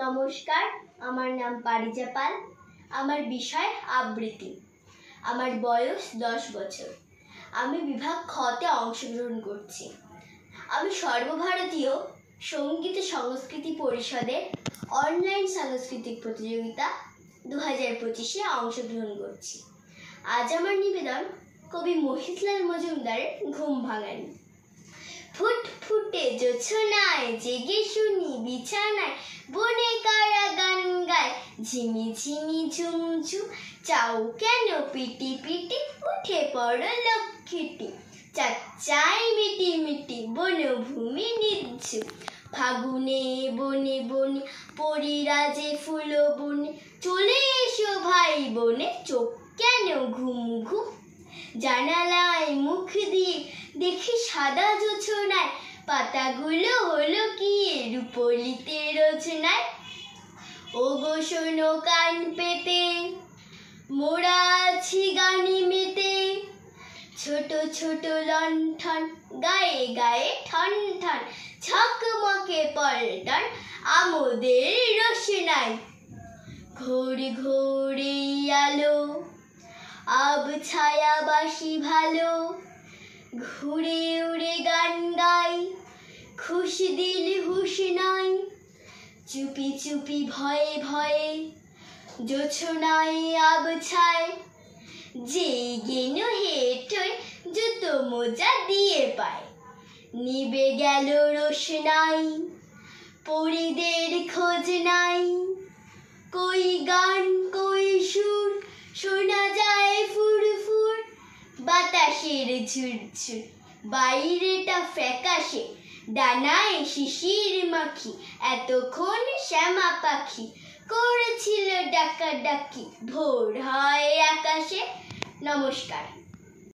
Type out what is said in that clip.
নমস্কার, আমার নাম পারিজা পাল। আমার বিষয় আবৃত্তি। আমার বয়স 10 বছর। আমি বিভাগ খতে অংশগ্রহণ করছি। আমি সর্বভারতীয় সঙ্গীত সংস্কৃতি পরিষদের অনলাইন সাংস্কৃতিক প্রতিযোগিতা 2025-এ অংশগ্রহণ করছি। আজ আমার নিবেদন কবি মহিতলাল মজুমদারের ঘুম ভাঙানি। ফুটফুটে জোছনায় জেগে শুনি বিছানায়, বনে কারা গান গায় ঝিমি ঝিমি ঝুমঝুম। চাও কেন পিটি পিটি, উঠে পড়ো লক্ষ্মীটি। চাচাই মিটি মিটি বনভূমি নিঝুম। ফাগুনে বনে বনে পরিরাজে ফুল বনে, চলে এসো ভাই বনে চোখ কেন ঘুম ঘুম। জানালায় মুখ দিয়ে দেখি সাদা জোছনায়, পাতাগুলো হলো কি রূপলিতে রোজনায়। ও গো শোনো কান পেতে, মোরা আছি গানে মেতে। ছোট ছোট লণ্ঠন গায়ে গায়ে ঠন ঠন, ঝকমকে পল্টন আমোদের রোশনাই। ঘোরে ঘোরে আলো আব ছায়া বাসি ভালো, ঘুরে উড়ে গান গাই খুশি দিল হুশ নাই। চুপি চুপি ভয়ে ভয়ে জোছনায় আব ছায়, যে গেন হেঁটে জুতো মোজা দিয়ে পায়। নিবে গেল রোশনাই, পরিদের খোঁজ নাই। কই গান কই সুর শোনা যায় ফুরফুর, বাতাসের ঝুরঝুর বাইরেটা ফ্যাকাশে। ডানায় শিশির মাখি এতক্ষণ শ্যামা পাখি করেছিল ডাকাডাকি, ভোর হয় আকাশে। নমস্কার।